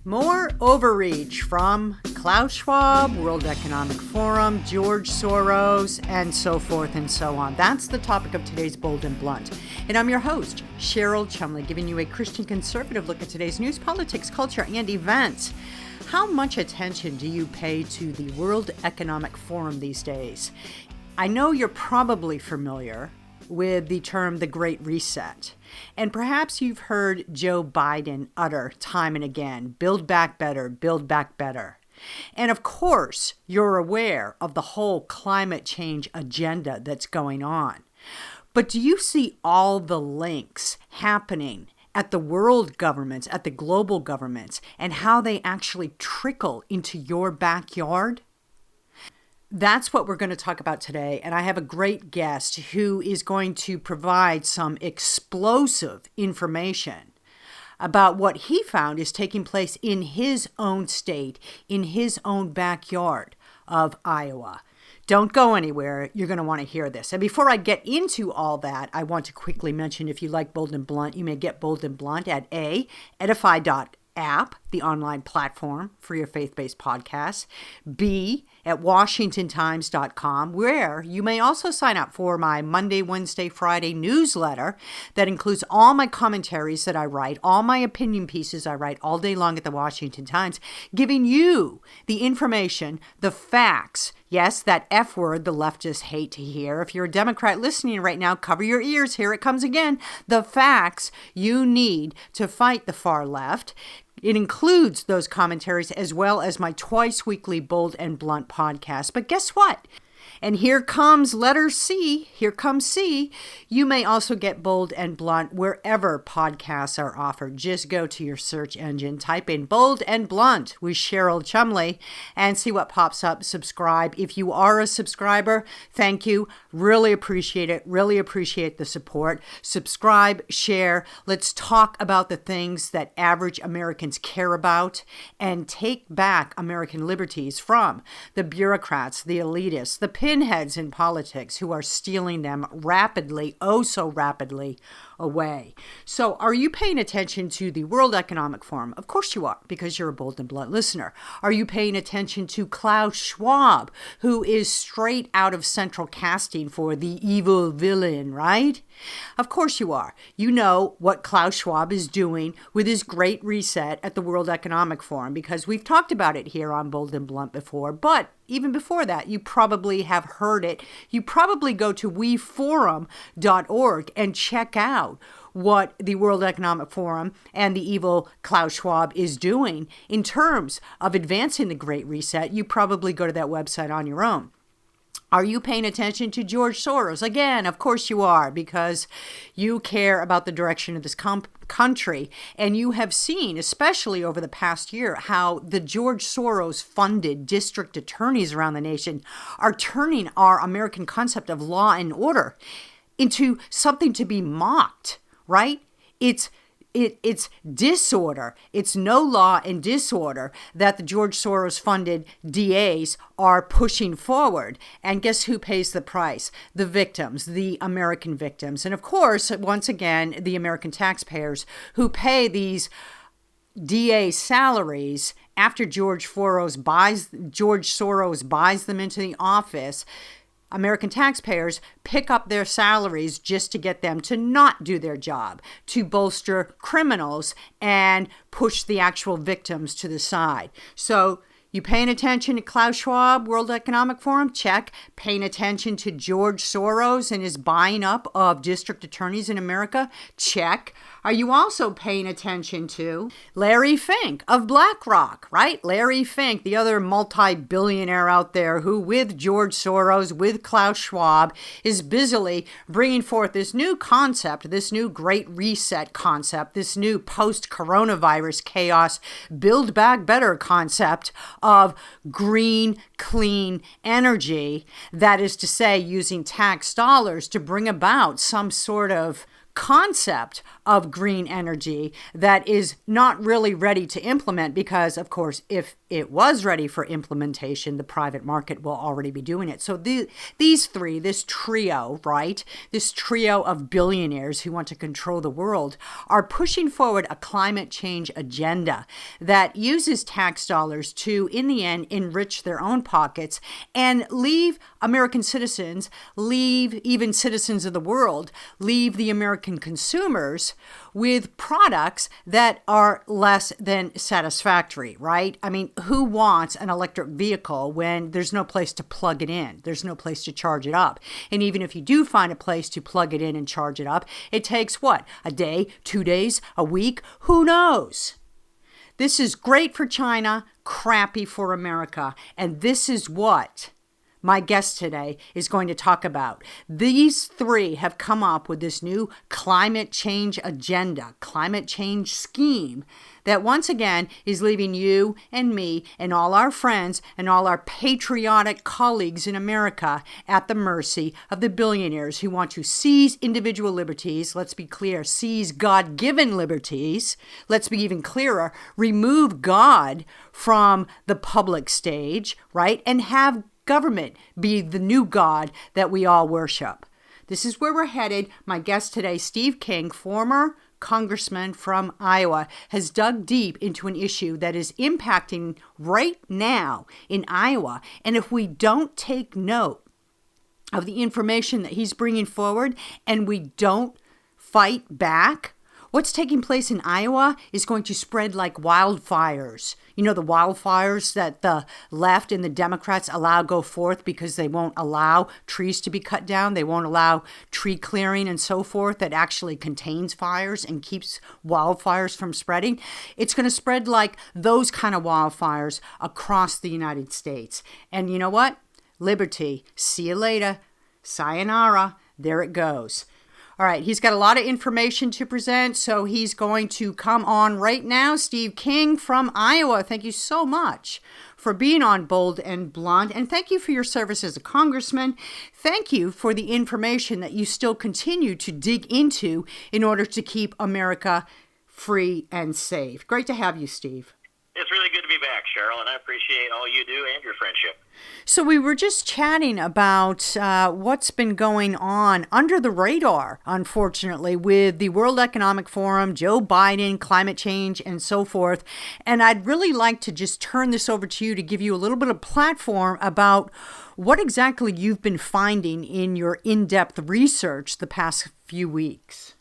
More overreach from Klaus Schwab, World Economic Forum, George Soros, and so forth and so on. That's the topic of today's Bold and Blunt. And I'm your host, Cheryl Chumley, giving you a Christian conservative look at today's news, politics, culture, and events. How much attention do you pay to the World Economic Forum these days? I know you're probably familiar with the term the Great Reset. And perhaps you've heard Joe Biden utter time and again, build back better, build back better. And of course, you're aware of the whole climate change agenda that's going on. But do you see all the links happening at the world governments, at the global governments, and how they actually trickle into your backyard? That's what we're going to talk about today, and I have a great guest who is going to provide some explosive information about what he found is taking place in his own state, in his own backyard of Iowa. Don't go anywhere. You're going to want to hear this. And before I get into all that, I want to quickly mention if you like Bold and Blunt, you may get Bold and Blunt at edify.app, the online platform for your faith-based podcasts. B, at washingtontimes.com, where you may also sign up for my Monday, Wednesday, Friday newsletter that includes all my commentaries that I write, all my opinion pieces I write all day long at the Washington Times, giving you the information, the facts. Yes, that F word the leftists hate to hear. If you're a Democrat listening right now, cover your ears. Here it comes again. The facts you need to fight the far left. It includes those commentaries as well as my twice weekly Bold and Blunt podcast. But guess what? And here comes letter C. Here comes C. You may also get Bold and Blunt wherever podcasts are offered. Just go to your search engine, type in Bold and Blunt with Cheryl Chumley, and see what pops up. Subscribe. If you are a subscriber, thank you. Really appreciate it. Really appreciate the support. Subscribe, share. Let's talk about the things that average Americans care about and take back American liberties from the bureaucrats, the elitists, the pinheads in politics who are stealing them rapidly, oh so rapidly, away. So are you paying attention to the World Economic Forum? Of course you are, because you're a Bold and Blunt listener. Are you paying attention to Klaus Schwab, who is straight out of central casting for the evil villain, right? Of course you are. You know what Klaus Schwab is doing with his Great Reset at the World Economic Forum, because we've talked about it here on Bold and Blunt before, but even before that, you probably have heard it. You probably go to weforum.org and check out what the World Economic Forum and the evil Klaus Schwab is doing in terms of advancing the Great Reset. You probably go to that website on your own. Are you paying attention to George Soros? Again, of course you are, because you care about the direction of this country. And you have seen, especially over the past year, how the George Soros funded district attorneys around the nation are turning our American concept of law and order into something to be mocked, right? It's disorder. It's no law and disorder that the George Soros funded DAs are pushing forward. And guess who pays the price? The victims, the American victims. And of course, once again, the American taxpayers who pay these DA salaries after George Soros buys them into the office. American taxpayers pick up their salaries just to get them to not do their job, to bolster criminals and push the actual victims to the side. So you paying attention to Klaus Schwab, World Economic Forum? Check. Paying attention to George Soros and his buying up of district attorneys in America? Check. Are you also paying attention to Larry Fink of Blackrock, right? Larry Fink, the other multi-billionaire out there who, with George Soros, with Klaus Schwab, is busily bringing forth this new concept, this new Great Reset concept, this new post-coronavirus chaos, build back better concept of green, clean energy. That is to say, using tax dollars to bring about some sort of concept of green energy that is not really ready to implement because, of course, if it was ready for implementation, the private market will already be doing it. So these three, this trio, right, this trio of billionaires who want to control the world are pushing forward a climate change agenda that uses tax dollars to, in the end, enrich their own pockets and leave American citizens, leave even citizens of the world, leave the American consumers with products that are less than satisfactory, right? I mean, who wants an electric vehicle when there's no place to plug it in? There's no place to charge it up. And even if you do find a place to plug it in and charge it up, it takes what? A day, 2 days, a week? Who knows? This is great for China, crappy for America. And this is what my guest today is going to talk about. These three have come up with this new climate change agenda, climate change scheme that once again is leaving you and me and all our friends and all our patriotic colleagues in America at the mercy of the billionaires who want to seize individual liberties. Let's be clear, seize God-given liberties. Let's be even clearer, remove God from the public stage, right? And have government be the new God that we all worship. This is where we're headed. My guest today, Steve King, former congressman from Iowa, has dug deep into an issue that is impacting right now in Iowa. And if we don't take note of the information that he's bringing forward and we don't fight back, what's taking place in Iowa is going to spread like wildfires. You know, the wildfires that the left and the Democrats allow go forth because they won't allow trees to be cut down. They won't allow tree clearing and so forth that actually contains fires and keeps wildfires from spreading. It's going to spread like those kind of wildfires across the United States. And you know what? Liberty. See you later. Sayonara. There it goes. All right, he's got a lot of information to present, so he's going to come on right now. Steve King from Iowa, thank you so much for being on Bold and Blunt, and thank you for your service as a congressman. Thank you for the information that you still continue to dig into in order to keep America free and safe. Great to have you, Steve. It's really good to be back, Cheryl, and I appreciate all you do and your friendship. So we were just chatting about what's been going on under the radar, unfortunately, with the World Economic Forum, Joe Biden, climate change, and so forth. And I'd really like to just turn this over to you to give you a little bit of platform about what exactly you've been finding in your in-depth research the past few weeks.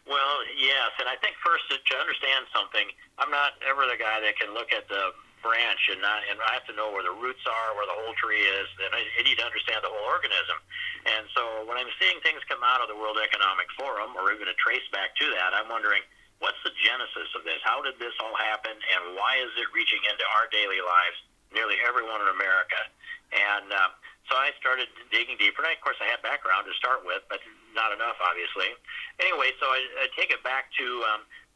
Well, yes, and I think first to understand something, I'm not ever the guy that can look at the branch and I have to know where the roots are, where the whole tree is, and I need to understand the whole organism. And so when I'm seeing things come out of the World Economic Forum, or even to trace back to that, I'm wondering, what's the genesis of this? How did this all happen, and why is it reaching into our daily lives, nearly everyone in America? And so I started digging deeper, and of course I had background to start with, but not enough, obviously. Anyway, so I take it back to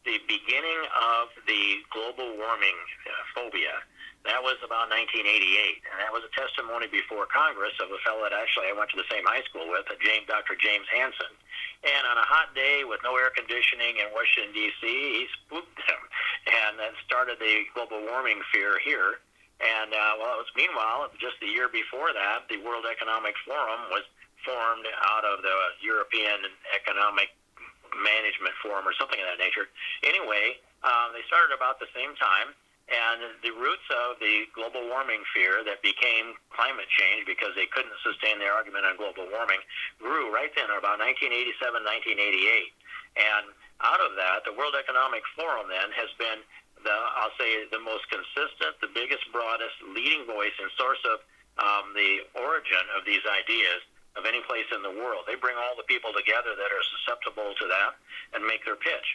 the beginning of the global warming phobia. That was about 1988, and that was a testimony before Congress of a fellow that actually I went to the same high school with, Dr. James Hansen. And on a hot day with no air conditioning in Washington, D.C., he spooked them, and that started the global warming fear here. And meanwhile, just the year before that, the World Economic Forum was formed out of the European Economic Management Forum or something of that nature. Anyway, they started about the same time, and the roots of the global warming fear that became climate change because they couldn't sustain their argument on global warming grew right then, about 1987, 1988. And out of that, the World Economic Forum then has been I'll say the most consistent, the biggest, broadest, leading voice and source of the origin of these ideas of any place in the world. They bring all the people together that are susceptible to that and make their pitch.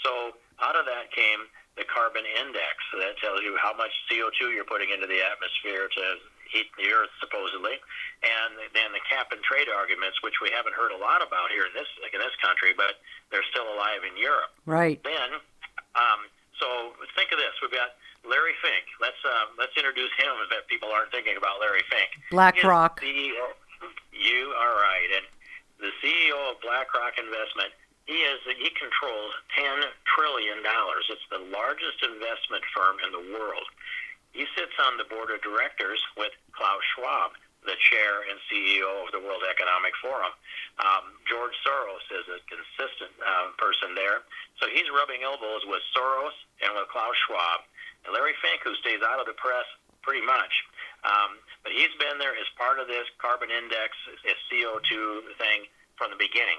So out of that came the carbon index. So that tells you how much CO2 you're putting into the atmosphere to heat the earth, supposedly. And then the cap and trade arguments, which we haven't heard a lot about here in this country, but they're still alive in Europe. Right. Then, so think of this. We've got Larry Fink. Let's introduce him if people aren't thinking about Larry Fink. Blackrock. You are right. And the CEO of Blackrock Investment, he controls $10 trillion. It's the largest investment firm in the world. He sits on the board of directors with Klaus Schwab, the chair and CEO of the World Economic Forum. George Soros is a consistent person there. So he's rubbing elbows with Soros and with Klaus Schwab. And Larry Fink, who stays out of the press pretty much. But he's been there as part of this carbon index, this CO2 thing from the beginning.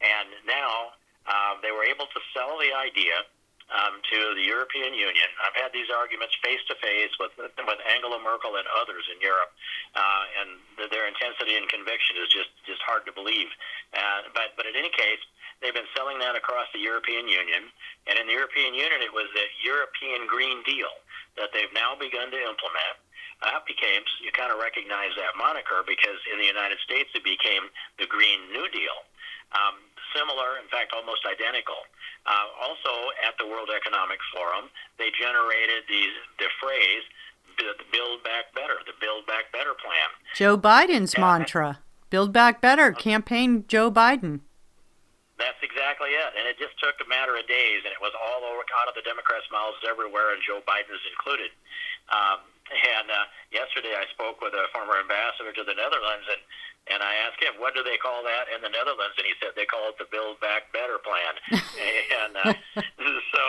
And now they were able to sell the idea to the European Union. I've had these arguments face-to-face with Angela Merkel and others in Europe, and their intensity and conviction is just hard to believe. But in any case, they've been selling that across the European Union, and in the European Union, it was the European Green Deal that they've now begun to implement. That became, you kind of recognize that moniker because in the United States, it became the Green New Deal. Similar, in fact, almost identical. Also, at the World Economic Forum, they generated the phrase, the Build Back Better, the Build Back Better plan. Joe Biden's mantra, Build Back Better, campaign Joe Biden. That's exactly it. And it just took a matter of days, and it was all over, out of the Democrats' mouths everywhere, and Joe Biden is included. Yesterday I spoke with a former ambassador to the Netherlands, and I asked him, what do they call that in the Netherlands? And he said they call it the Build Back Better plan. And so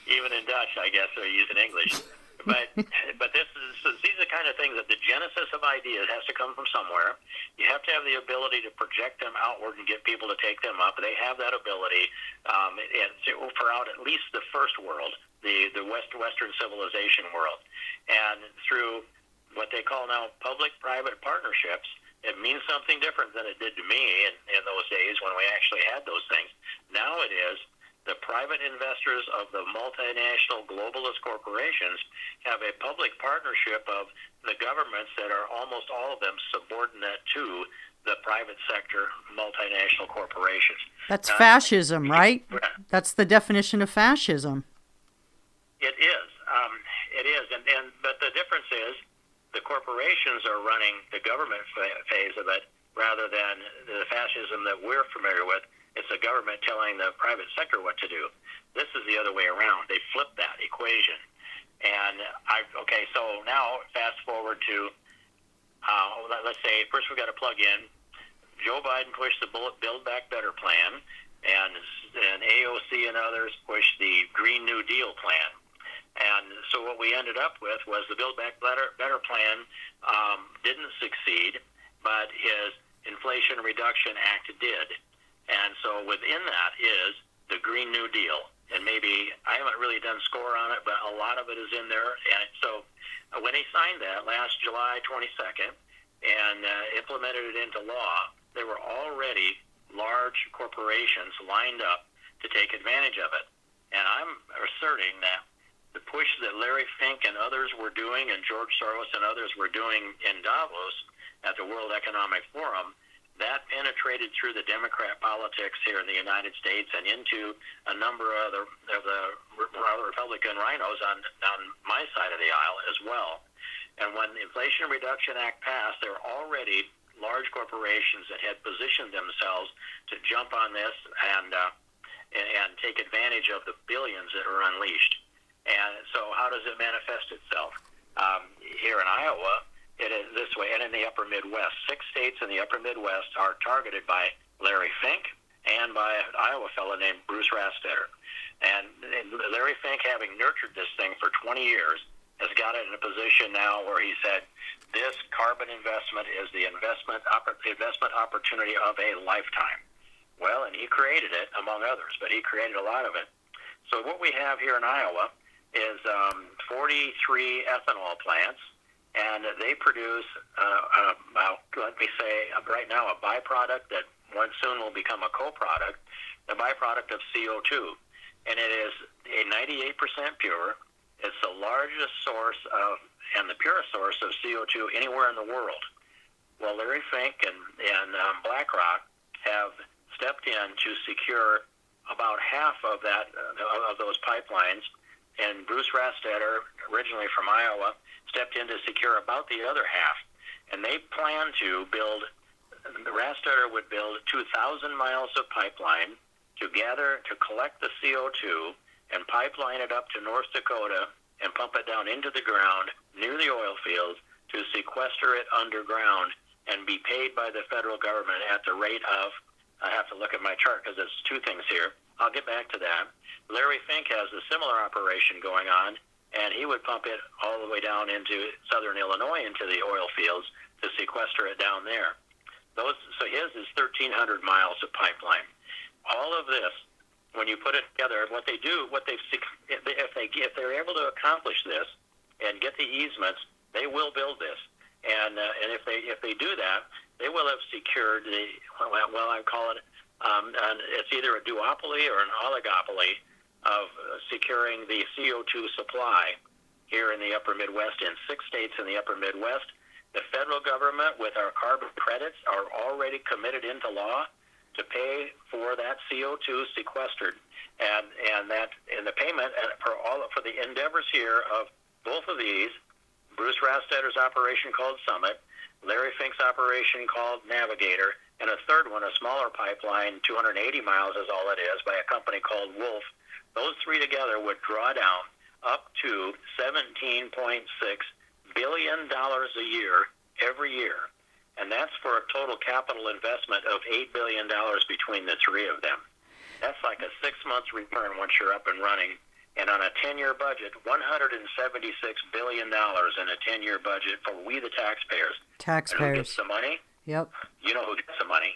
even in Dutch, I guess, they're using English. But these are the kind of things that the genesis of ideas has to come from somewhere. You have to have the ability to project them outward and get people to take them up. They have that ability for out at least the first world, the Western civilization world. And through what they call now public-private partnerships, it means something different than it did to me in those days when we actually had those things. Now it is the private investors of the multinational globalist corporations have a public partnership of the governments that are almost all of them subordinate to the private sector multinational corporations. That's fascism, right? That's the definition of fascism. It is. It is. But the difference is the corporations are running the government phase of it rather than the fascism that we're familiar with. It's the government telling the private sector what to do. This is the other way around. They flipped that equation. And so now fast forward to, let's say, first we've got to plug in. Joe Biden pushed the Build Back Better plan, and AOC and others pushed the Green New Deal plan. And so what we ended up with was the Build Back Better plan didn't succeed, but his Inflation Reduction Act did. And so within that is the Green New Deal. And maybe I haven't really done score on it, but a lot of it is in there. And so when he signed that last July 22nd and implemented it into law, there were already large corporations lined up to take advantage of it. And I'm asserting that the push that Larry Fink and others were doing and George Soros and others were doing in Davos at the World Economic Forum, that penetrated through the Democrat politics here in the United States and into a number of the Republican rhinos on my side of the aisle as well. And when the Inflation Reduction Act passed, there were already large corporations that had positioned themselves to jump on this and take advantage of the billions that are unleashed. And so how does it manifest itself? Here in Iowa, it is this way, and in the upper Midwest. 6 states in the upper Midwest are targeted by Larry Fink and by an Iowa fellow named Bruce Rastetter. And Larry Fink, having nurtured this thing for 20 years, has got it in a position now where he said, this carbon investment is the investment opportunity of a lifetime. Well, and he created it, among others, but he created a lot of it. So what we have here in Iowa is 43 ethanol plants, and they produce, let me say, right now, a byproduct that soon will become a co-product, the byproduct of CO2. And it is a 98% pure. It's the largest source and the purest source of CO2 anywhere in the world. Well, Larry Fink and BlackRock have stepped in to secure about half of those pipelines, and Bruce Rastetter, originally from Iowa, stepped in to secure about the other half. And they plan to build Rastetter would build 2,000 miles of pipeline to collect the CO2 and pipeline it up to North Dakota and pump it down into the ground near the oil fields to sequester it underground and be paid by the federal government at the rate of, I have to look at my chart because it's two things here. I'll get back to that. Larry Fink has a similar operation going on, and he would pump it all the way down into southern Illinois into the oil fields to sequester it down there. So his is 1,300 miles of pipeline. All of this, when you put it together, if they're able to accomplish this and get the easements, they will build this. And if they do that, they will have secured I call it it's either a duopoly or an oligopoly of securing the CO2 supply here in the upper Midwest, in 6 states in the upper Midwest. The federal government, with our carbon credits, are already committed into law to pay for that CO2 sequestered, and the payment for the endeavors here of both of these, Bruce Rastetter's operation called Summit, Larry Fink's operation called Navigator, and a third one, a smaller pipeline, 280 miles is all it is, by a company called Wolf. Those three together would draw down up to $17.6 billion a year every year. And that's for a total capital investment of $8 billion between the three of them. That's like a 6-month return once you're up and running. And on a 10-year budget, $176 billion in a 10-year budget for we the taxpayers. Taxpayers. And who gets the money? Yep. You know who gets the money.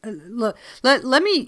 Look, let me.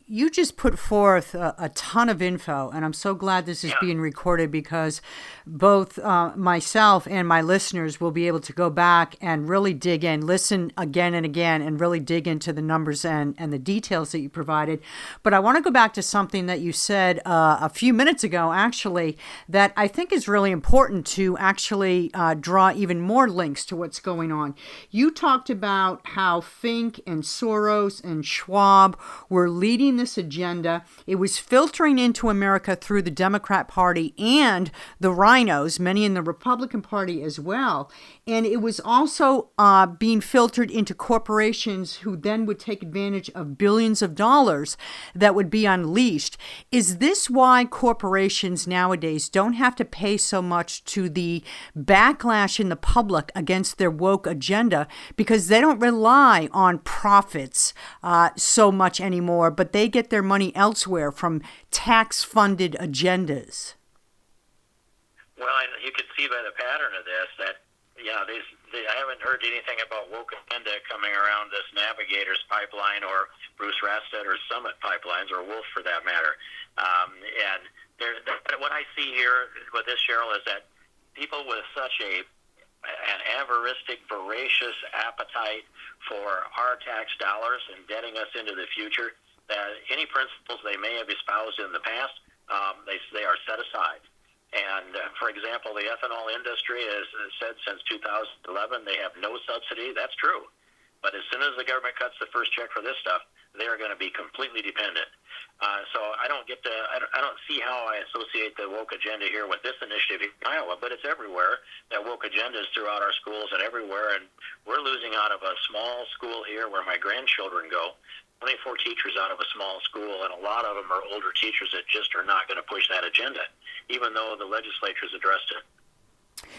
You just put forth a ton of info, and I'm so glad this is being recorded, because both myself and my listeners will be able to go back and really dig in, listen again and again, and really dig into the numbers and the details that you provided. But I want to go back to something that you said a few minutes ago, actually, that I think is really important to actually draw even more links to what's going on. You talked about how Fink and Soros and Schwab were leading this agenda. It was filtering into America through the Democrat Party and the rhinos, many in the Republican Party as well. And it was also being filtered into corporations who then would take advantage of billions of dollars that would be unleashed. Is this why corporations nowadays don't have to pay so much to the backlash in the public against their woke agenda? Because they don't rely on profits so much anymore, but they get their money elsewhere from tax-funded agendas. Well, you can see by the pattern of this that, I haven't heard anything about woke agenda coming around this Navigator's pipeline or Bruce Rastetter's Summit pipelines, or Wolf for that matter. And what I see here with this, Cheryl, is that people with such an avaristic, voracious appetite for our tax dollars and getting us into the future, that any principles they may have espoused in the past, they are set aside. And, for example, the ethanol industry has said since 2011 they have no subsidy. That's true. But as soon as the government cuts the first check for this stuff, they are going to be completely dependent. So I don't see how I associate the woke agenda here with this initiative in Iowa, but it's everywhere. That woke agenda is throughout our schools and everywhere, and we're losing out of a small school here where my grandchildren go. 24 teachers out of a small school, and a lot of them are older teachers that just are not going to push that agenda, even though the legislature's addressed it.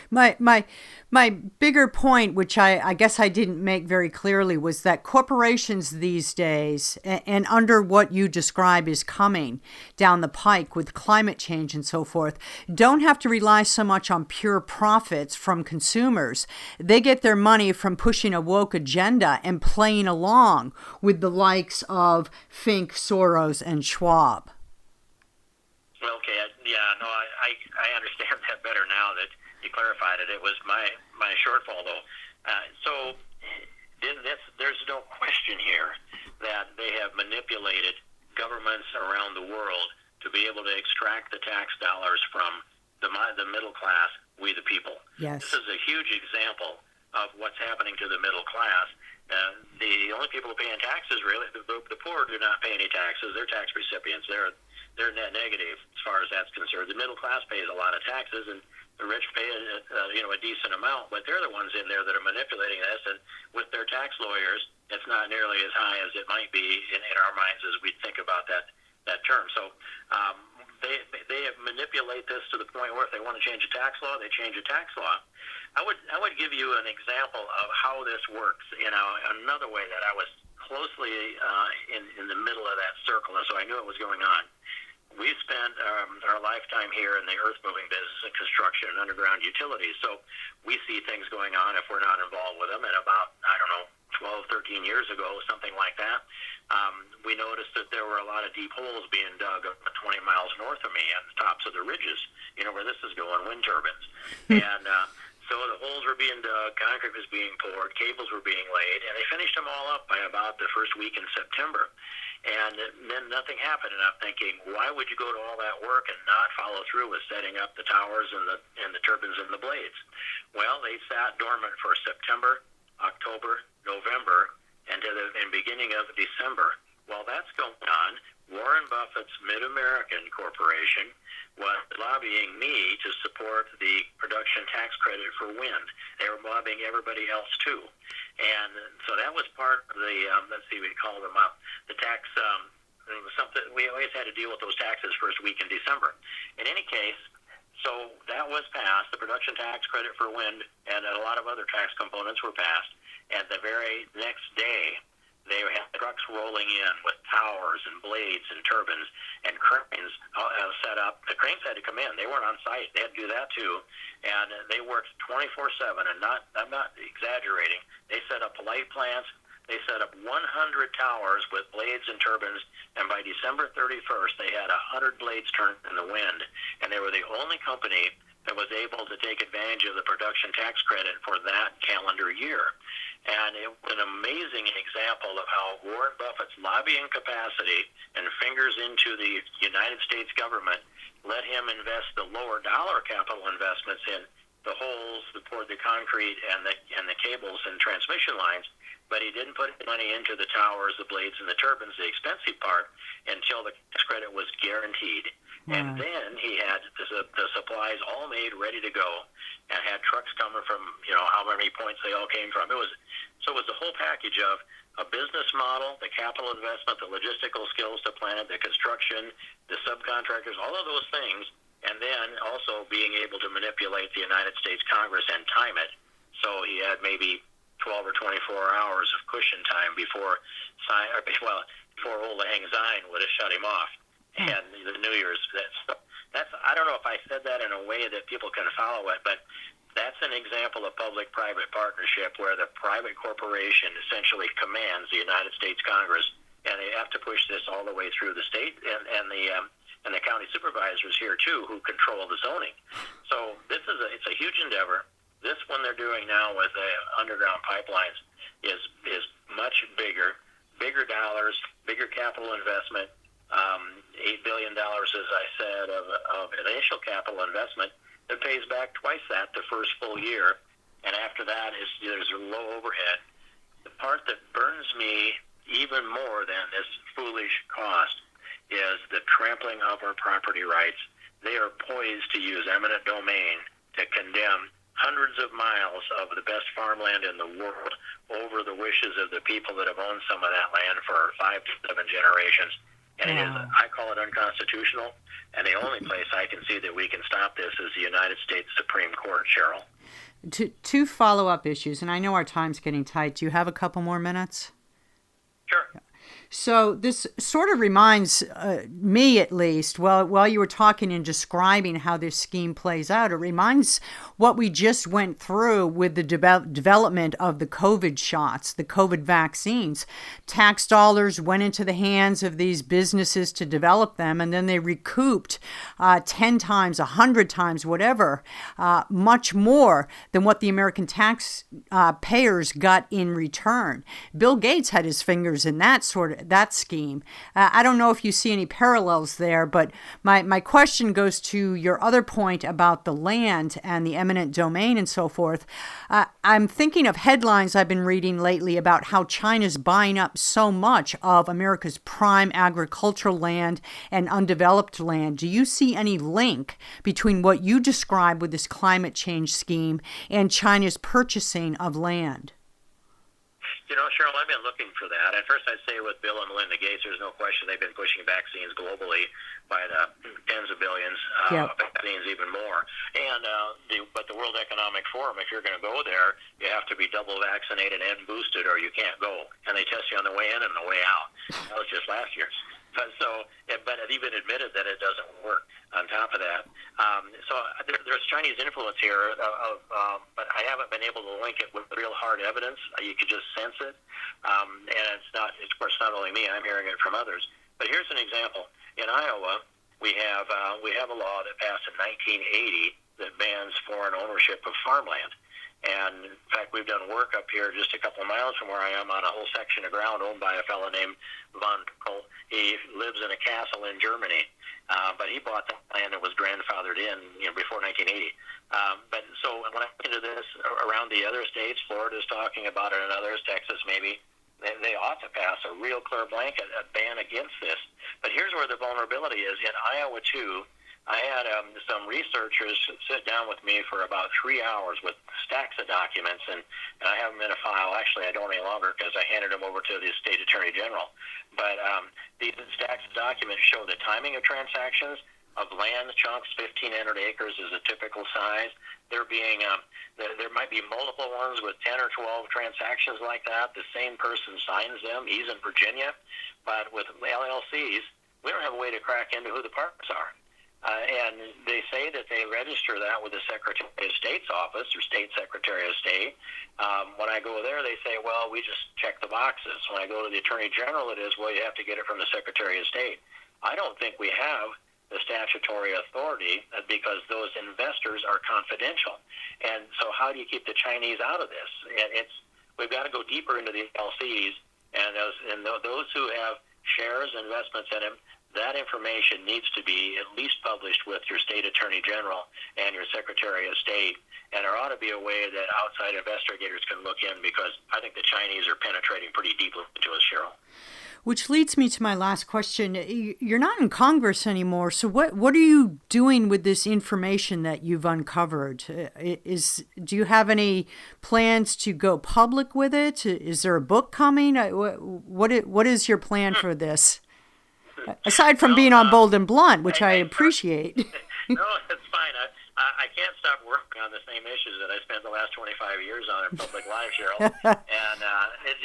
My bigger point, which I guess I didn't make very clearly, was that corporations these days, and under what you describe is coming down the pike with climate change and so forth, don't have to rely so much on pure profits from consumers. They get their money from pushing a woke agenda and playing along with the likes of Fink, Soros, and Schwab. Okay, I understand that better now that you clarified it. It was my shortfall, though. So there's no question here that they have manipulated governments around the world to be able to extract the tax dollars from the middle class, we the people. Yes. This is a huge example of what's happening to the middle class. The only people paying taxes, really, the poor do not pay any taxes. They're tax recipients. They're net negative as far as that's concerned. The middle class pays a lot of taxes, and The rich pay a decent amount, but they're the ones in there that are manipulating this, and with their tax lawyers, it's not nearly as high as it might be in our minds as we think about that term. So they manipulate this to the point where if they want to change a tax law, they change a tax law. I would give you an example of how this works. Another way that I was closely in the middle of that circle, and so I knew it was going on. We spent our lifetime here in the earth-moving business and construction and underground utilities, so we see things going on if we're not involved with them. And about, 12, 13 years ago, something like that, we noticed that there were a lot of deep holes being dug 20 miles north of me on the tops of the ridges, where this is going, wind turbines. And so the holes were being dug, concrete was being poured, cables were being laid, and they finished them all up by about the first week in September. And then nothing happened, and I'm thinking, why would you go to all that work and not follow through with setting up the towers and the turbines and the blades? Well, they sat dormant for September, October, November, and to the beginning of December. While that's going on, Warren Buffett's Mid-American Corporation was lobbying me to support the production tax credit for wind. They were lobbying everybody else too. And so that was part of the, we call them up, the tax, something, we always had to deal with those taxes first week in December. In any case, so that was passed, the production tax credit for wind, and a lot of other tax components were passed. And the very next day, they had trucks rolling in with towers and blades and turbines and cranes set up. The cranes had to come in. They weren't on site. They had to do that too. And they worked 24/7. And I'm not exaggerating. They set up light plants. They set up 100 towers with blades and turbines. And by December 31st, they had 100 blades turned in the wind. And they were the only company that was able to take advantage of the production tax credit for that calendar year. And it was an amazing example of how Warren Buffett's lobbying capacity and fingers into the United States government let him invest the lower dollar capital investments in the holes, the concrete, and the cables and transmission lines, but he didn't put money into the towers, the blades, and the turbines, the expensive part, until the tax credit was guaranteed. Wow. And then he had the supplies all made, ready to go, and had trucks coming from, how many points they all came from. It was the whole package of a business model, the capital investment, the logistical skills to plan it, the construction, the subcontractors, all of those things, and then also being able to manipulate the United States Congress and time it. So he had maybe 12 or 24 hours of cushion time before old Lang Syne would have shut him off. And the New Year's, that's I don't know if I said that in a way that people can follow it, but that's an example of public-private partnership where the private corporation essentially commands the United States Congress, and they have to push this all the way through the state and the county supervisors here too, who control the zoning. So it's a huge endeavor. This one they're doing now with the underground pipelines is much bigger dollars, bigger capital investment. $8 billion, as I said, of initial capital investment that pays back twice that the first full year, and after that there's a low overhead. The part that burns me even more than this foolish cost is the trampling of our property rights. They are poised to use eminent domain to condemn hundreds of miles of the best farmland in the world over the wishes of the people that have owned some of that land for 5 to 7 generations. And it is, I call it unconstitutional, and the only place I can see that we can stop this is the United States Supreme Court, Cheryl. Two follow-up issues, and I know our time's getting tight. Do you have a couple more minutes? Sure. So this sort of reminds me, at least, while you were talking and describing how this scheme plays out, it reminds what we just went through with the development of the COVID shots, the COVID vaccines. Tax dollars went into the hands of these businesses to develop them, and then they recouped 10 times, 100 times, whatever, much more than what the American tax payers got in return. Bill Gates had his fingers in that sort that scheme. I don't know if you see any parallels there, but my question goes to your other point about the land and the eminent domain and so forth. I'm thinking of headlines I've been reading lately about how China's buying up so much of America's prime agricultural land and undeveloped land. Do you see any link between what you describe with this climate change scheme and China's purchasing of land? Cheryl, I've been looking for that. At first, I'd say with Bill and Melinda Gates, there's no question they've been pushing vaccines globally by the tens of billions, vaccines even more. And but the World Economic Forum, if you're going to go there, you have to be double vaccinated and boosted, or you can't go. And they test you on the way in and the way out. That was just last year. But it even admitted that it doesn't work. On top of that, there's Chinese influence here, but I haven't been able to link it with real hard evidence. You could just sense it, and it's not. It's, of course, not only me. I'm hearing it from others. But here's an example. In Iowa, we have a law that passed in 1980 that bans foreign ownership of farmland. And in fact, we've done work up here just a couple of miles from where I am on a whole section of ground owned by a fellow named von Trickles. He lives in a castle in Germany, but he bought that land that was grandfathered in before 1980. But so when I look into this around the other states, Florida's talking about it and others, Texas maybe, they ought to pass a real clear blanket ban against this. But here's where the vulnerability is. In Iowa, too, I had some researchers sit down with me for about 3 hours with stacks of documents, and I have them in a file. Actually, I don't any longer because I handed them over to the state attorney general. But these stacks of documents show the timing of transactions of land chunks. 1,500 acres is a typical size. There might be multiple ones with 10 or 12 transactions like that. The same person signs them. He's in Virginia. But with LLCs, we don't have a way to crack into who the partners are. And they say that they register that with the Secretary of State's office or State Secretary of State. When I go there, they say, well, we just check the boxes. When I go to the Attorney General, it is, well, you have to get it from the Secretary of State. I don't think we have the statutory authority because those investors are confidential. And so how do you keep the Chinese out of this? And we've got to go deeper into the LCs, and those who have shares, investments in them, that information needs to be at least published with your state attorney general and your secretary of state. And there ought to be a way that outside investigators can look in, because I think the Chinese are penetrating pretty deeply into us, Cheryl. Which leads me to my last question. You're not in Congress anymore, so what are you doing with this information that you've uncovered? Do you have any plans to go public with it? Is there a book coming? What is your plan for this? Aside from being on Bold and Blunt, which I appreciate. No, that's fine. I can't stop working on the same issues that I spent the last 25 years on in public life, Cheryl. And it's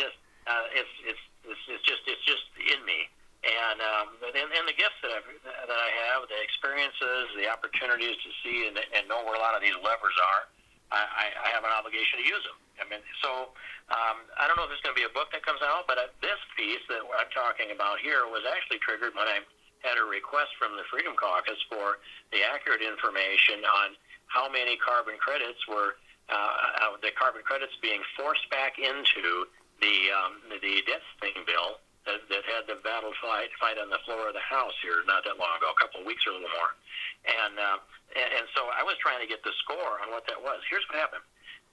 just in me. And the gifts that I have, the experiences, the opportunities to see and know where a lot of these levers are, I have an obligation to use them. I mean, so I don't know if there's going to be a book that comes out, but this piece that I'm talking about here was actually triggered when I had a request from the Freedom Caucus for the accurate information on how many carbon credits were the carbon credits being forced back into the debt ceiling bill that had the battle fight on the floor of the House here not that long ago, a couple of weeks or a little more, and so I was trying to get the score on what that was. Here's what happened.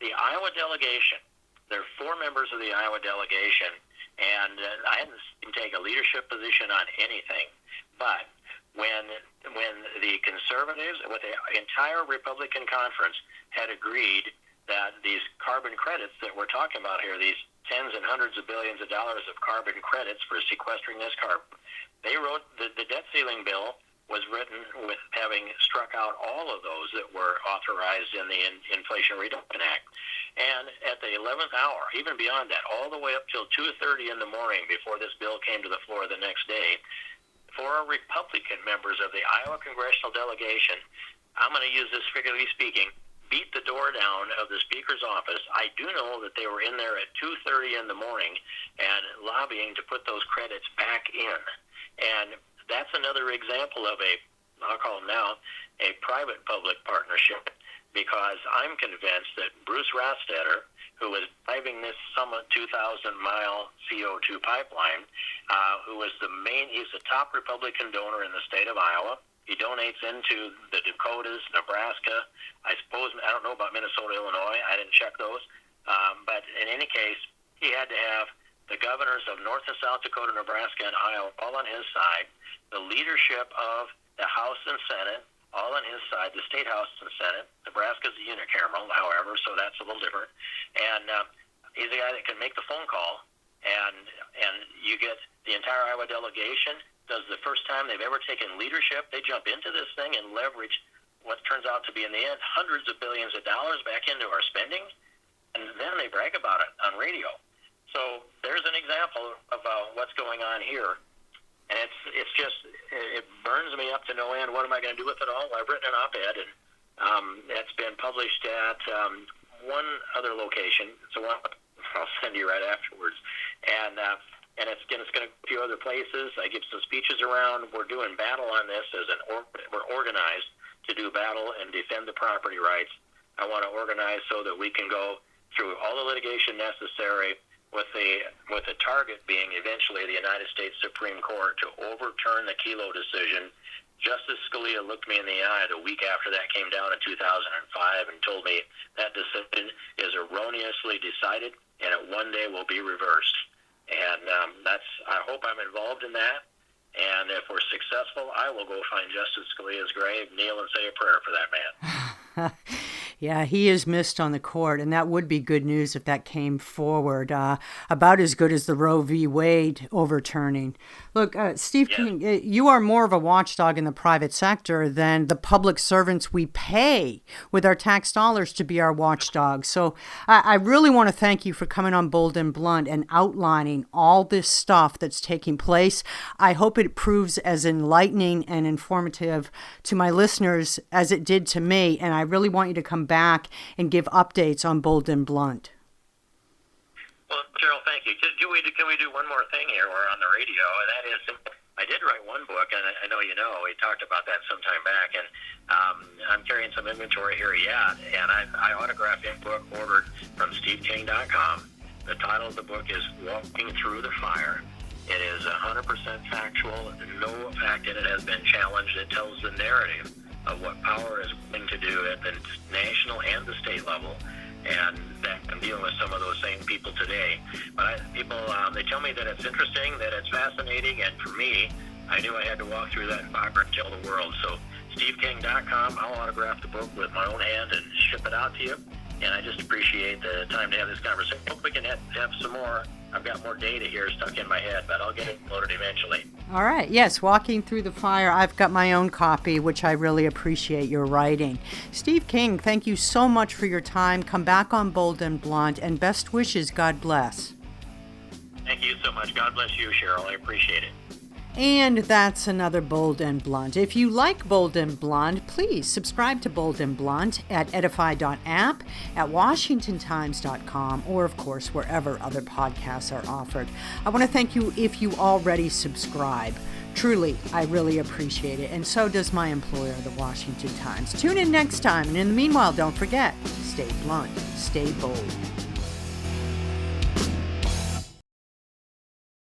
The Iowa delegation, there are 4 members of the Iowa delegation, and I hadn't seen them take a leadership position on anything. But when the conservatives, with the entire Republican conference, had agreed that these carbon credits that we're talking about here, these tens and hundreds of billions of dollars of carbon credits for sequestering this carbon, they wrote the debt ceiling bill was written with having struck out all of those that were authorized in the Inflation Reduction Act. And at the 11th hour, even beyond that, all the way up till 2:30 in the morning before this bill came to the floor the next day, 4 Republican members of the Iowa congressional delegation, I'm going to use this figuratively speaking, beat the door down of the Speaker's office. I do know that they were in there at 2:30 in the morning and lobbying to put those credits back in. And that's another example of I'll call them now, a private-public partnership, because I'm convinced that Bruce Rostetter, who was driving this Summit 2,000-mile CO2 pipeline, he's the top Republican donor in the state of Iowa. He donates into the Dakotas, Nebraska. I don't know about Minnesota, Illinois. I didn't check those. But in any case, he had to have the governors of North and South Dakota, Nebraska, and Iowa all on his side, the leadership of the House and Senate all on his side, the state House and Senate. Nebraska's a unicameral, however, so that's a little different. And he's a guy that can make the phone call, and you get the entire Iowa delegation does the first time they've ever taken leadership. They jump into this thing and leverage what turns out to be, in the end, hundreds of billions of dollars back into our spending, and then they brag about it on radio. So there's an example of what's going on here. And it's just, it burns me up to no end. What am I going to do with it all? I've written an op-ed, and it's been published at one other location. So I'll send you right afterwards. And it's going to a few other places. I give some speeches around. We're doing battle on this we're organized to do battle and defend the property rights. I want to organize so that we can go through all the litigation necessary, with the target being eventually the United States Supreme Court to overturn the Kelo decision. Justice Scalia looked me in the eye the week after that came down in 2005 and told me that decision is erroneously decided and it one day will be reversed. And I hope I'm involved in that. And if we're successful, I will go find Justice Scalia's grave, kneel and say a prayer for that man. Yeah, he is missed on the court, and that would be good news if that came forward. About as good as the Roe v. Wade overturning. Look, Steve King, you are more of a watchdog in the private sector than the public servants we pay with our tax dollars to be our watchdogs. So I really want to thank you for coming on Bold and Blunt and outlining all this stuff that's taking place. I hope it proves as enlightening and informative to my listeners as it did to me, and I really want you to come back and give updates on Bold and Blunt. Well, Cheryl, thank you. Can we do one more thing here? We're on the radio, and that is, I did write one book, and I know you know, we talked about that some time back, and I'm carrying some inventory here yet, and I autographed a book ordered from steveking.com. The title of the book is Walking Through the Fire. It is 100% factual. No fact in it has been challenged. It tells the narrative of what power is willing to do at the national and the state level, and that I'm dealing with some of those same people today. But they tell me that it's interesting, that it's fascinating, and for me, I knew I had to walk through that fire and tell the world. So steveking.com, I'll autograph the book with my own hand and ship it out to you, and I just appreciate the time to have this conversation. Hope we can have some more. I've got more data here stuck in my head, but I'll get it loaded eventually. All right. Yes, Walking Through the Fire. I've got my own copy, which I really appreciate your writing. Steve King, thank you so much for your time. Come back on Bold and Blunt, and best wishes. God bless. Thank you so much. God bless you, Cheryl. I appreciate it. And that's another Bold and Blunt. If you like Bold and Blunt, please subscribe to Bold and Blunt at edify.app, at washingtontimes.com, or of course wherever other podcasts are offered. I want to thank you if you already subscribe. Truly, I really appreciate it, and so does my employer, the Washington Times. Tune in next time, and in the meanwhile, don't forget, stay blunt, stay bold.